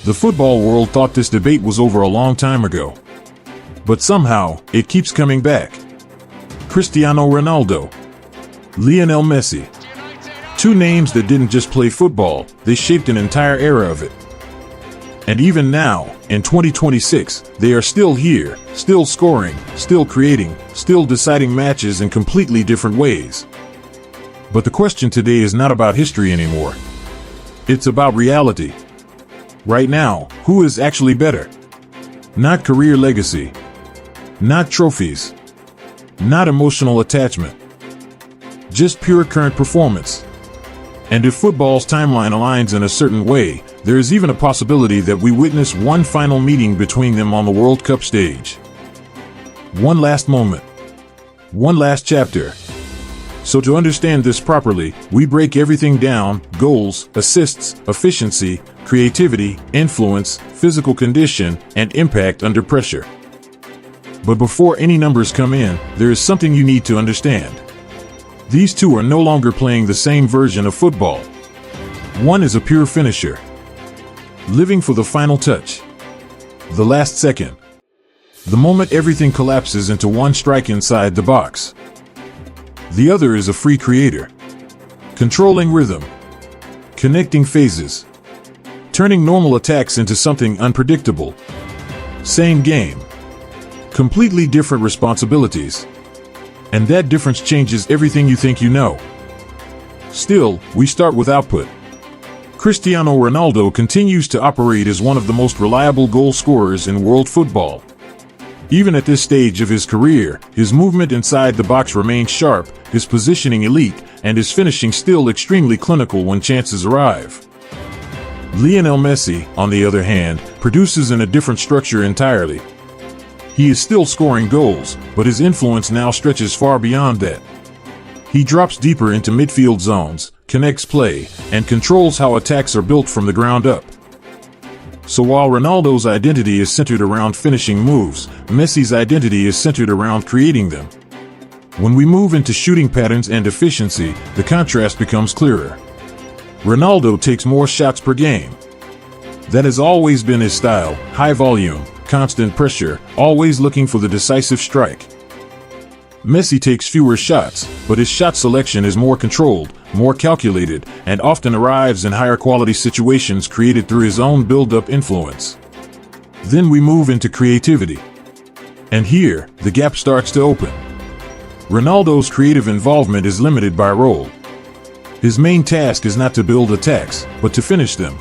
The football world thought this debate was over a long time ago. But somehow, it keeps coming back. Cristiano Ronaldo, Lionel Messi. Two names that didn't just play football, they shaped an entire era of it. And even now, in 2026, they are still here, still scoring, still creating, still deciding matches in completely different ways. But the question today is not about history anymore. It's about reality. Right now, who is actually better? Not career legacy. Not trophies. Not emotional attachment. Just pure current performance. And if football's timeline aligns in a certain way, there is even a possibility that we witness one final meeting between them on the World Cup stage. One last moment. One last chapter. So to understand this properly, we break everything down: goals, assists, efficiency, creativity, influence, physical condition, and impact under pressure. But before any numbers come in, there is something you need to understand. These two are no longer playing the same version of football. One is a pure finisher, living for the final touch, the last second, the moment everything collapses into one strike inside the box. The other is a free creator, controlling rhythm, connecting phases, turning normal attacks into something unpredictable. Same game, completely different responsibilities. And that difference changes everything you think you know. Still, we start with output. Cristiano Ronaldo continues to operate as one of the most reliable goal scorers in world football. Even at this stage of his career, his movement inside the box remains sharp, his positioning elite, and his finishing still extremely clinical when chances arrive. Lionel Messi, on the other hand, produces in a different structure entirely. He is still scoring goals, but his influence now stretches far beyond that. He drops deeper into midfield zones, connects play, and controls how attacks are built from the ground up. So while Ronaldo's identity is centered around finishing moves, Messi's identity is centered around creating them. When we move into shooting patterns and efficiency, the contrast becomes clearer. Ronaldo takes more shots per game. That has always been his style: high volume, constant pressure, always looking for the decisive strike. Messi takes fewer shots, but his shot selection is more controlled, more calculated, and often arrives in higher quality situations created through his own build-up influence. Then we move into creativity. And here, the gap starts to open. Ronaldo's creative involvement is limited by role. His main task is not to build attacks, but to finish them.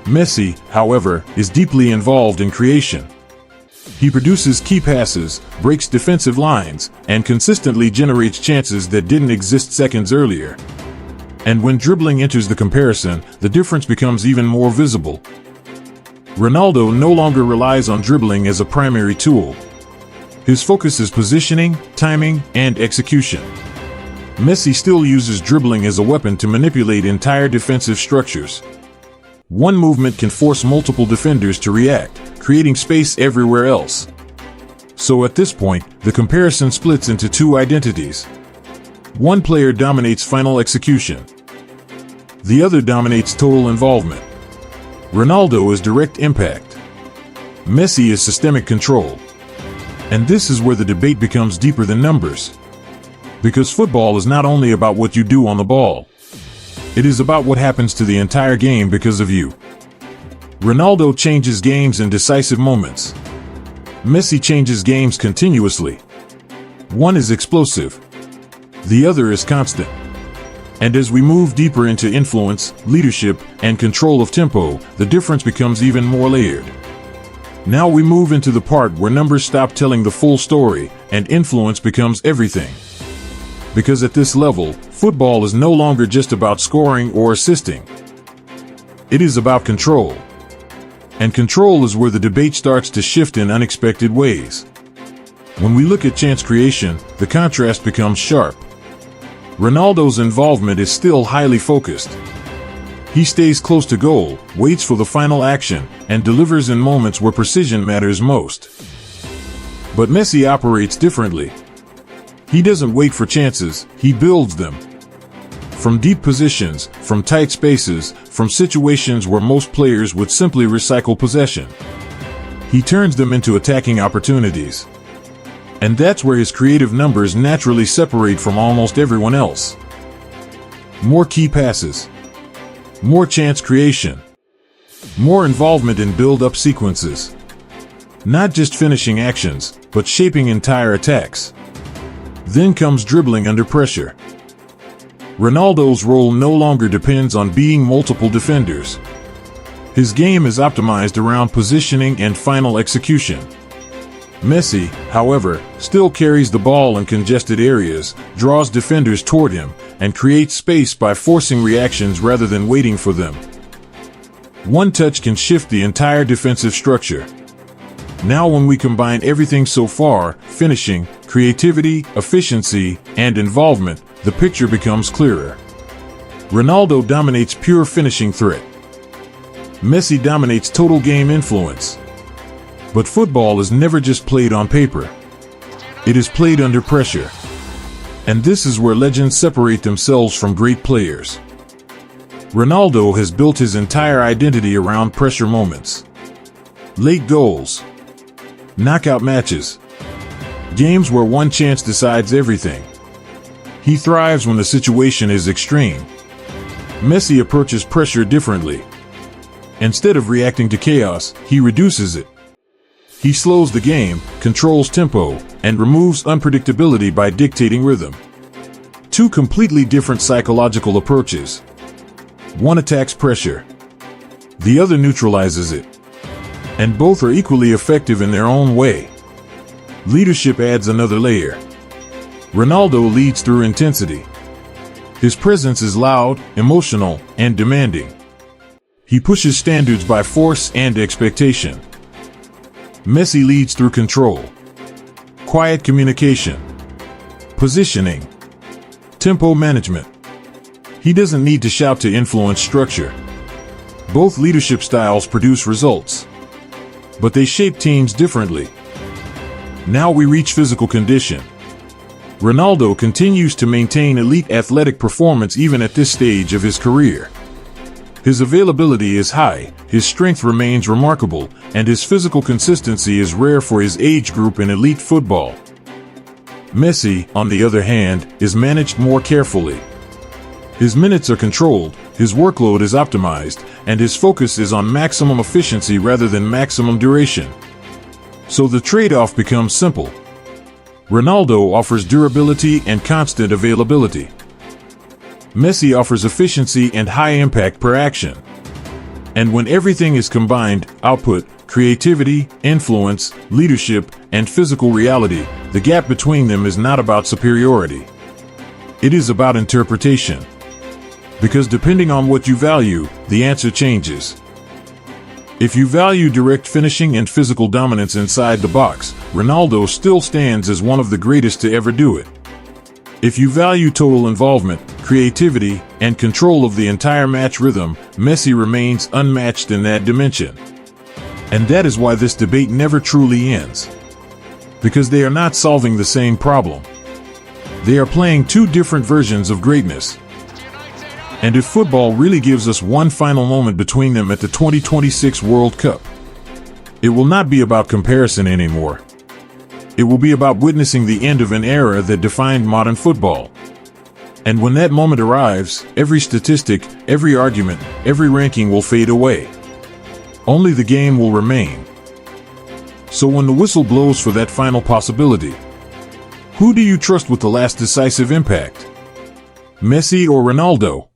Messi, however, is deeply involved in creation. He produces key passes, breaks defensive lines, and consistently generates chances that didn't exist seconds earlier. And when dribbling enters the comparison, the difference becomes even more visible. Ronaldo no longer relies on dribbling as a primary tool. His focus is positioning, timing, and execution. Messi still uses dribbling as a weapon to manipulate entire defensive structures. One movement can force multiple defenders to react, creating space everywhere else. So at this point, the comparison splits into two identities. One player dominates final execution. The other dominates total involvement. Ronaldo is direct impact. Messi is systemic control. And this is where the debate becomes deeper than numbers. Because football is not only about what you do on the ball. It is about what happens to the entire game because of you. Ronaldo changes games in decisive moments. Messi changes games continuously. One is explosive. The other is constant. And as we move deeper into influence, leadership, and control of tempo, the difference becomes even more layered. Now we move into the part where numbers stop telling the full story, and influence becomes everything. Because at this level, football is no longer just about scoring or assisting. It is about control. And control is where the debate starts to shift in unexpected ways. When we look at chance creation, the contrast becomes sharp. Ronaldo's involvement is still highly focused. He stays close to goal, waits for the final action, and delivers in moments where precision matters most. But Messi operates differently. He doesn't wait for chances, he builds them. From deep positions, from tight spaces, from situations where most players would simply recycle possession. He turns them into attacking opportunities. And that's where his creative numbers naturally separate from almost everyone else. More key passes. More chance creation. More involvement in build-up sequences. Not just finishing actions, but shaping entire attacks. Then comes dribbling under pressure. Ronaldo's role no longer depends on being multiple defenders. His game is optimized around positioning and final execution. Messi, however, still carries the ball in congested areas, draws defenders toward him, and creates space by forcing reactions rather than waiting for them. One touch can shift the entire defensive structure. Now when we combine everything so far, finishing, creativity, efficiency, and involvement, the picture becomes clearer. Ronaldo dominates pure finishing threat. Messi dominates total game influence. But football is never just played on paper. It is played under pressure. And this is where legends separate themselves from great players. Ronaldo has built his entire identity around pressure moments. Late goals. Knockout matches. Games where one chance decides everything. He thrives when the situation is extreme. Messi approaches pressure differently. Instead of reacting to chaos, he reduces it. He slows the game, controls tempo, and removes unpredictability by dictating rhythm. Two completely different psychological approaches. One attacks pressure. The other neutralizes it. And both are equally effective in their own way. Leadership adds another layer. Ronaldo leads through intensity. His presence is loud, emotional, and demanding. He pushes standards by force and expectation. Messi leads through control, quiet communication, positioning, tempo management. He doesn't need to shout to influence structure. Both leadership styles produce results, but they shape teams differently. Now we reach physical condition. Ronaldo continues to maintain elite athletic performance even at this stage of his career. His availability is high, his strength remains remarkable, and his physical consistency is rare for his age group in elite football. Messi, on the other hand, is managed more carefully. His minutes are controlled, his workload is optimized, and his focus is on maximum efficiency rather than maximum duration. So the trade-off becomes simple. Ronaldo offers durability and constant availability. Messi offers efficiency and high impact per action. And when everything is combined, output, creativity, influence, leadership, and physical reality, the gap between them is not about superiority. It is about interpretation. Because depending on what you value, the answer changes. If you value direct finishing and physical dominance inside the box, Ronaldo still stands as one of the greatest to ever do it. If you value total involvement, creativity, and control of the entire match rhythm, Messi remains unmatched in that dimension. And that is why this debate never truly ends. Because they are not solving the same problem. They are playing two different versions of greatness. And if football really gives us one final moment between them at the 2026 World Cup, it will not be about comparison anymore. It will be about witnessing the end of an era that defined modern football. And when that moment arrives, every statistic, every argument, every ranking will fade away. Only the game will remain. So when the whistle blows for that final possibility, who do you trust with the last decisive impact? Messi or Ronaldo?